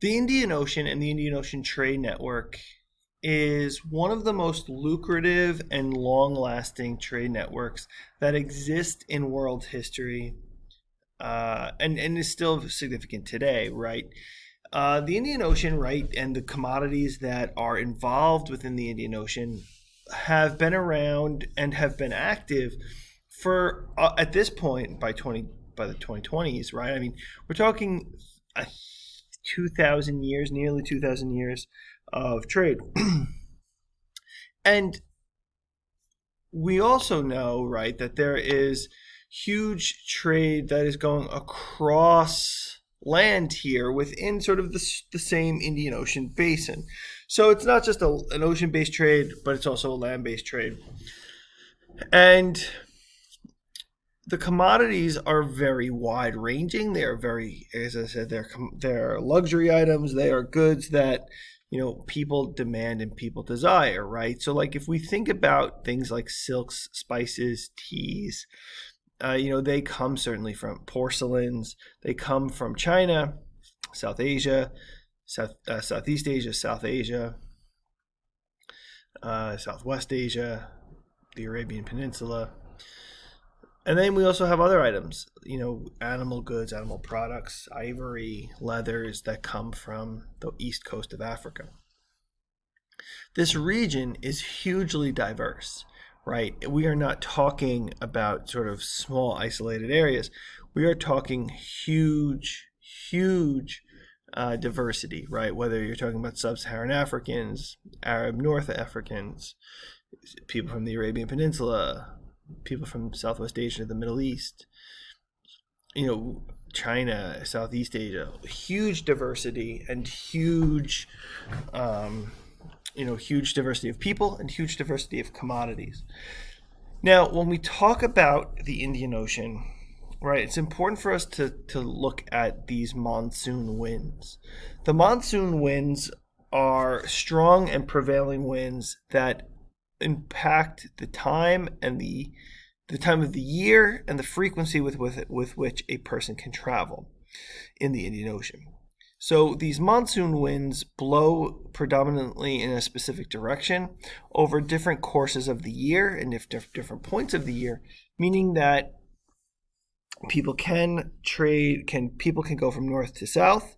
The Indian Ocean and the Indian Ocean Trade Network is one of the most lucrative and long lasting trade networks that exist in world history, and is still significant today, right? The Indian Ocean, right, and the commodities that are involved within the Indian Ocean have been around and have been active for at this point by the 2020s, right? I mean, we're talking 2,000 years, nearly 2,000 years of trade. And we also know, right, that there is huge trade that is going across land here within sort of the same Indian Ocean basin. So it's not just an ocean based trade, but it's also a land based trade. And the commodities are very wide ranging. They are very, as I said, they're luxury items. They are goods that people demand and people desire, right? So like if we think about things like silks, spices, teas, they come certainly from porcelains. They come from China, South Asia, Southeast Asia, South Asia, Southwest Asia, the Arabian Peninsula. And then we also have other items, animal goods, animal products, ivory, leathers that come from the east coast of Africa. This region is hugely diverse, right? We are not talking about sort of small isolated areas. We are talking huge, huge diversity, right? Whether you're talking about sub-Saharan Africans, Arab North Africans, people from the Arabian Peninsula, people from Southwest Asia, the Middle East, China, Southeast Asia, huge diversity and huge, huge diversity of people and huge diversity of commodities. Now, when we talk about the Indian Ocean, right, it's important for us to look at these monsoon winds. The monsoon winds are strong and prevailing winds that impact the time and the time of the year and the frequency with which a person can travel in the Indian Ocean. So these monsoon winds blow predominantly in a specific direction over different courses of the year and different points of the year, meaning that people can go from north to south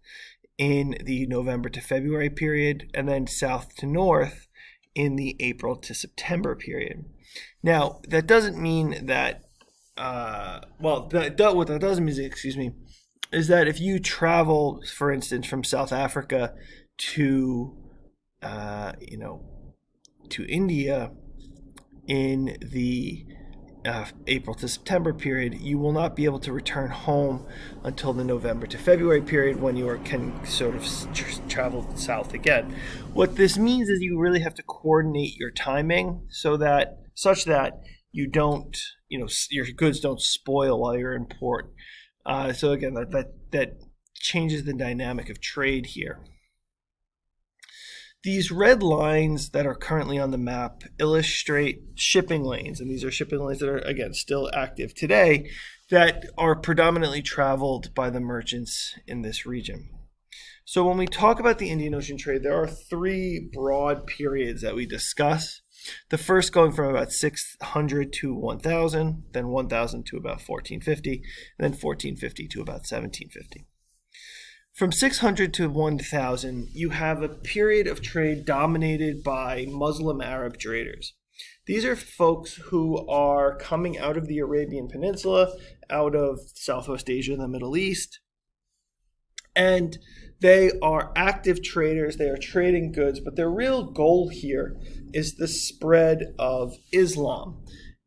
in the November to February period, and then south to north in the April to September period. Now, that doesn't mean that, what that does mean, is that if you travel, for instance, from South Africa to, to India in the April to September period, you will not be able to return home until the November to February period when you can sort of travel south again. What this means is you really have to coordinate your timing such that you don't, your goods don't spoil while you're in port. So again, that changes the dynamic of trade here. These red lines that are currently on the map illustrate shipping lanes, and these are shipping lanes that are, again, still active today, that are predominantly traveled by the merchants in this region. So when we talk about the Indian Ocean trade, there are three broad periods that we discuss. The first going from about 600 to 1000, then 1000 to about 1450, and then 1450 to about 1750. From 600 to 1000, you have a period of trade dominated by Muslim Arab traders. These are folks who are coming out of the Arabian Peninsula, out of Southwest Asia and the Middle East, and they are active traders. They are trading goods, but their real goal here is the spread of Islam.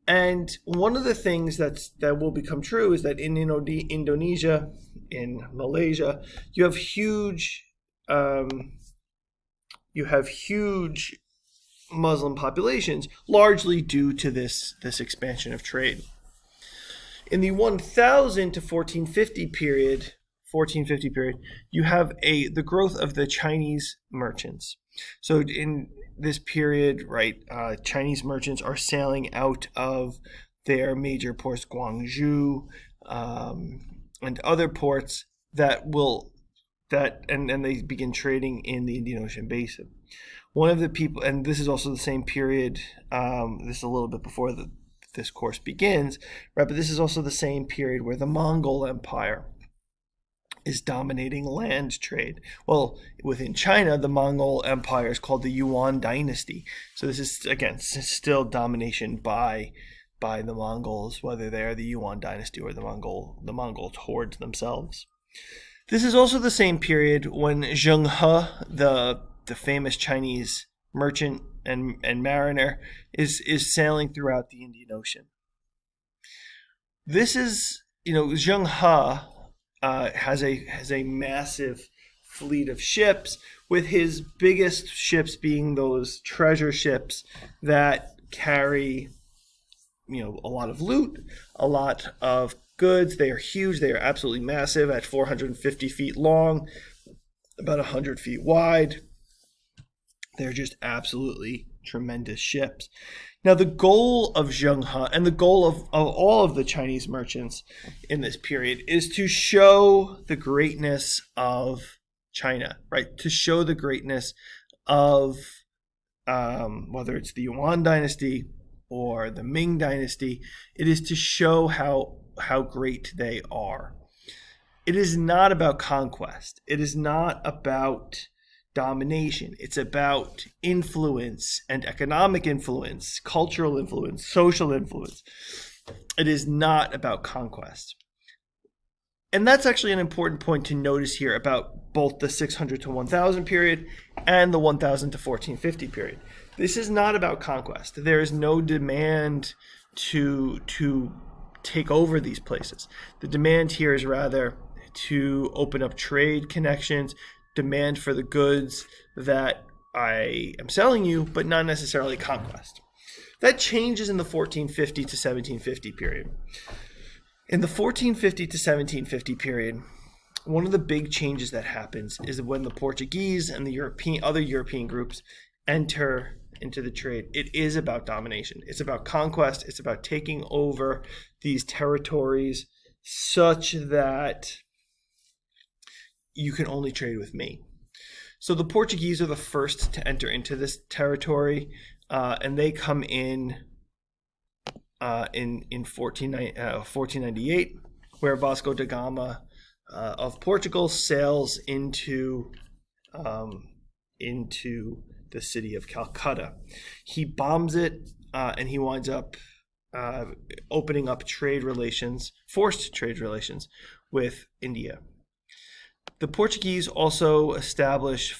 And one of the things that will become true is that in Indonesia, in Malaysia, you have huge Muslim populations, largely due to this expansion of trade. In the 1000 to 1450 period, you have the growth of the Chinese merchants. So in this period, right, Chinese merchants are sailing out of their major ports, Guangzhou, and other ports that will and they begin trading in the Indian Ocean basin. One of the people, and this is also the same period, this is a little bit before this course begins, right? But this is also the same period where the Mongol Empire is dominating land trade. Well, within China, the Mongol Empire is called the Yuan Dynasty. So this is, again, still domination by the Mongols, whether they are the Yuan Dynasty or the Mongol hordes themselves. This is also the same period when Zheng He, the famous Chinese merchant and mariner, is sailing throughout the Indian Ocean. This is, Zheng He has a massive fleet of ships, with his biggest ships being those treasure ships that carry, a lot of loot, a lot of goods. They are huge. They are absolutely massive, at 450 feet long, about 100 feet wide. They're just absolutely tremendous ships. Now, the goal of Zheng He and the goal of all of the Chinese merchants in this period is to show the greatness of China, right? To show the greatness of whether it's the Yuan Dynasty or the Ming Dynasty. It is to show how great they are. It is not about conquest. It is not about domination. It's about influence and economic influence, cultural influence, social influence. It is not about conquest. And that's actually an important point to notice here about both the 600 to 1000 period and the 1000 to 1450 period. This is not about conquest. There is no demand to take over these places. The demand here is rather to open up trade connections, demand for the goods that I am selling you, but not necessarily conquest. That changes in the 1450 to 1750 period. In the 1450 to 1750 period, one of the big changes that happens is when the Portuguese and the other European groups enter into the trade. It is about domination. It's about conquest. It's about taking over these territories such that you can only trade with me. So the Portuguese are the first to enter into this territory, and they come in 1498, where Vasco da Gama of Portugal sails into the city of Calcutta. He bombs it, and he winds up opening up forced trade relations with India. The Portuguese also establish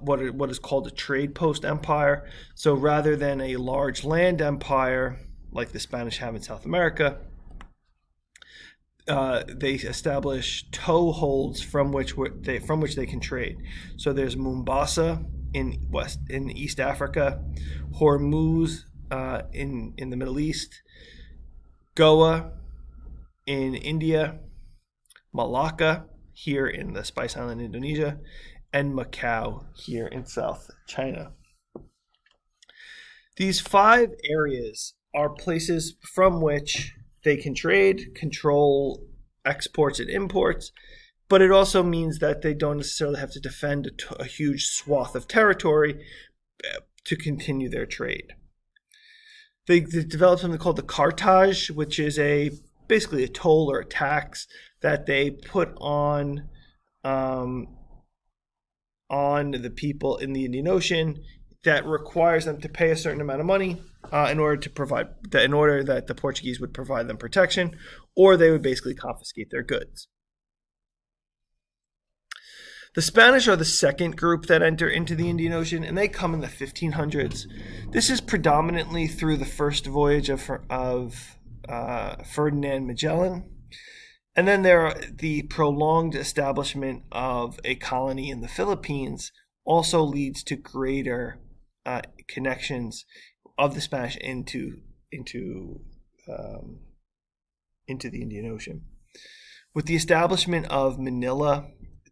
what is called a trade post empire. So rather than a large land empire like the Spanish have in South America, they establish toeholds from which they can trade. So there's Mombasa in East Africa, Hormuz in the Middle East, Goa in India, Malacca here in the Spice Island, Indonesia, and Macau here in South China. These 5 areas are places from which they can trade, control exports and imports, but it also means that they don't necessarily have to defend a huge swath of territory to continue their trade. They developed something called the cartage, which is basically a toll or a tax that they put on the people in the Indian Ocean that requires them to pay a certain amount of money in order that the Portuguese would provide them protection, or they would basically confiscate their goods. The Spanish are the second group that enter into the Indian Ocean, and they come in the 1500s. This is predominantly through the first voyage of Ferdinand Magellan. And then the prolonged establishment of a colony in the Philippines also leads to greater connections of the Spanish into the Indian Ocean. With the establishment of Manila,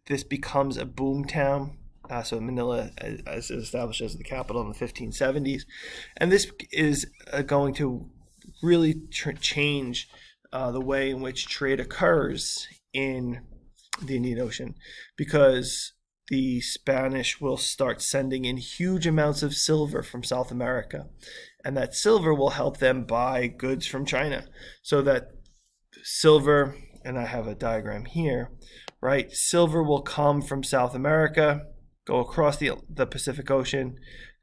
this becomes a boom town. So Manila is established as the capital in the 1570s. And this is going to really change the way in which trade occurs in the Indian Ocean, because the Spanish will start sending in huge amounts of silver from South America. And that silver will help them buy goods from China. So that silver, and I have a diagram here, right? Silver will come from South America, go across the Pacific Ocean,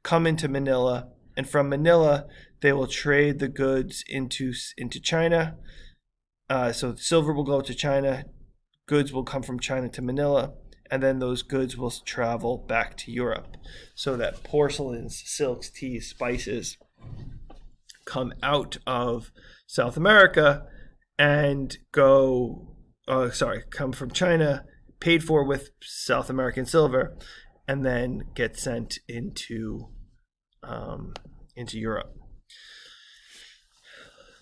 come into Manila, and from Manila, they will trade the goods into China. So silver will go to China, goods will come from China to Manila, and then those goods will travel back to Europe. So that porcelains, silks, teas, spices come out of South America and come from China, paid for with South American silver, and then get sent into Europe.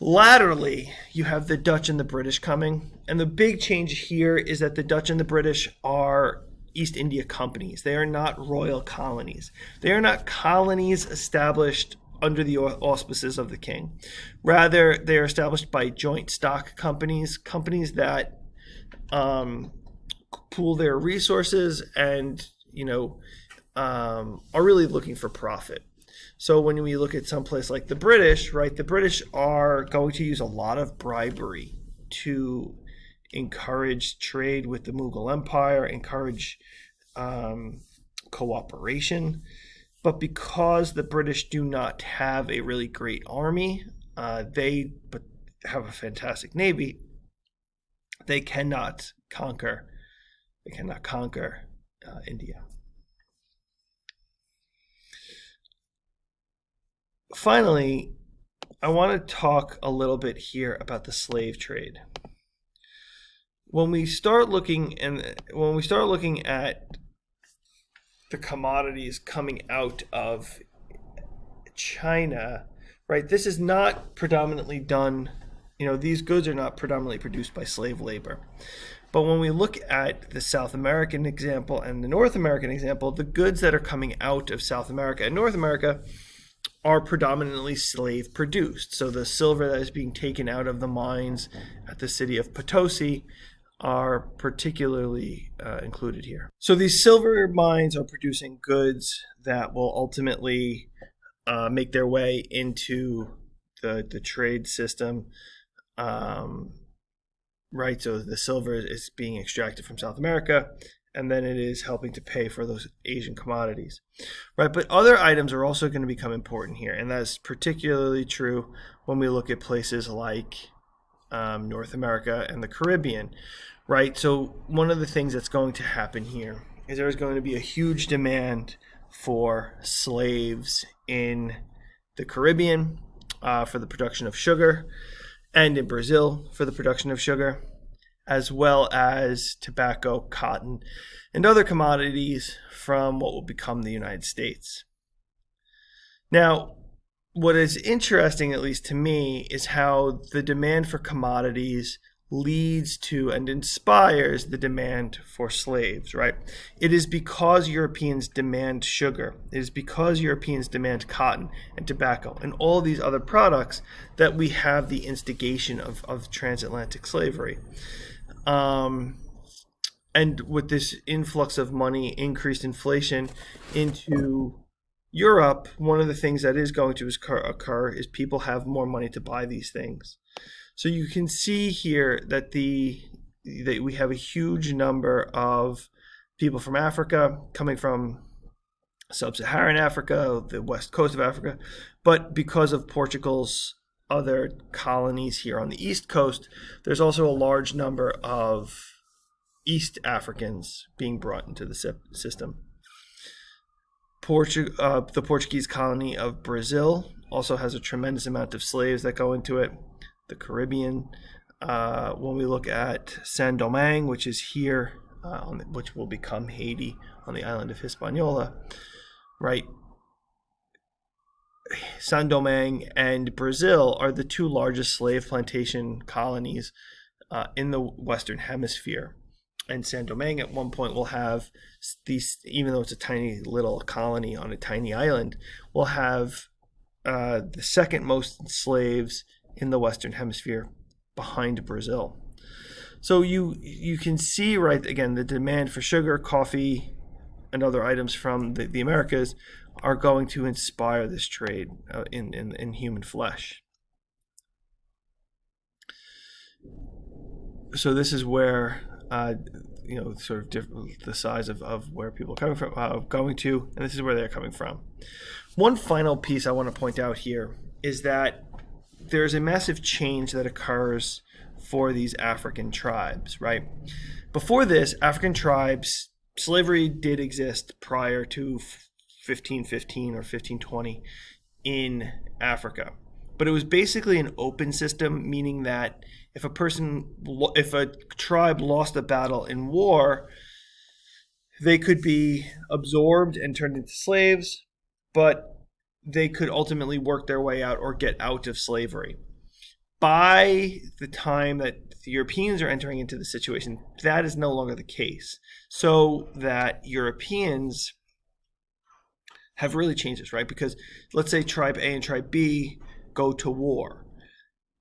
Laterally, you have the Dutch and the British coming, and the big change here is that the Dutch and the British are East India companies. They are not royal colonies. They are not colonies established under the auspices of the king. Rather, they are established by joint stock companies that pool their resources and are really looking for profit. So when we look at someplace like the British, right, the British are going to use a lot of bribery to encourage trade with the Mughal Empire, encourage cooperation. But because the British do not have a really great army, they have a fantastic navy, they cannot conquer India. Finally, I want to talk a little bit here about the slave trade. When we start looking at the commodities coming out of China, right? This is not predominantly done, these goods are not predominantly produced by slave labor. But when we look at the South American example and the North American example, the goods that are coming out of South America and North America are predominantly slave produced. So the silver that is being taken out of the mines at the city of Potosi are particularly included here. So these silver mines are producing goods that will ultimately make their way into the trade system, right? So the silver is being extracted from South America, and then it is helping to pay for those Asian commodities, right? But other items are also going to become important here, and that is particularly true when we look at places like North America and the Caribbean, right? So one of the things that's going to happen here is there's going to be a huge demand for slaves in the Caribbean for the production of sugar, and in Brazil for the production of sugar, as well as tobacco, cotton, and other commodities from what will become the United States. Now, what is interesting, at least to me, is how the demand for commodities leads to and inspires the demand for slaves, right? It is because Europeans demand sugar, it is because Europeans demand cotton and tobacco and all these other products that we have the instigation of transatlantic slavery. And with this influx of money, increased inflation into Europe, one of the things that is going to occur is people have more money to buy these things. So you can see here that we have a huge number of people from Africa coming from sub-Saharan Africa, the west coast of Africa, but because of Portugal's other colonies here on the east coast, there's also a large number of East Africans being brought into the system. The Portuguese colony of Brazil also has a tremendous amount of slaves that go into it. The Caribbean, when we look at Saint-Domingue, which is here, which will become Haiti on the island of Hispaniola, right? Saint-Domingue and Brazil are the two largest slave plantation colonies in the Western Hemisphere. And Saint-Domingue at one point will have these, even though it's a tiny little colony on a tiny island, will have the second most slaves in the Western Hemisphere behind Brazil. So you can see, right, again, the demand for sugar, coffee, and other items from the Americas are going to inspire this trade in human flesh. So this is where sort of the size of where people are coming from, going to, and this is where they're coming from. One final piece I want to point out here is that there's a massive change that occurs for these African tribes, right? Before this, African tribes, slavery did exist prior to 1515 or 1520 in Africa. But it was basically an open system, meaning that if a tribe lost a battle in war, they could be absorbed and turned into slaves, but they could ultimately work their way out or get out of slavery. By the time that the Europeans are entering into the situation, that is no longer the case. So that Europeans have really changed this, right? Because let's say tribe A and tribe B go to war.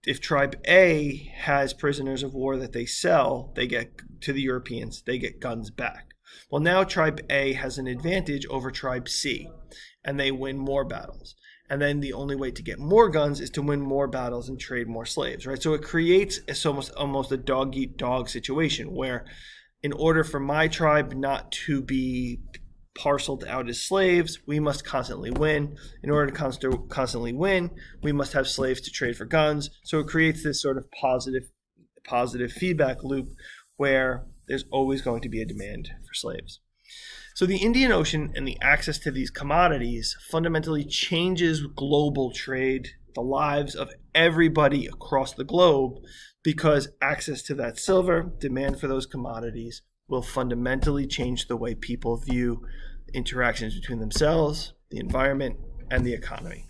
If tribe A has prisoners of war that they sell, they get to the Europeans, they get guns back. Well, now tribe A has an advantage over tribe C, and they win more battles. And then the only way to get more guns is to win more battles and trade more slaves, right? So it creates almost a dog-eat-dog situation where in order for my tribe not to be parceled out as slaves, we must constantly win. In order to constantly win, we must have slaves to trade for guns. So it creates this sort of positive feedback loop where there's always going to be a demand for slaves. So the Indian Ocean and the access to these commodities fundamentally changes global trade, the lives of everybody across the globe, because access to that silver, demand for those commodities, will fundamentally change the way people view interactions between themselves, the environment, and the economy.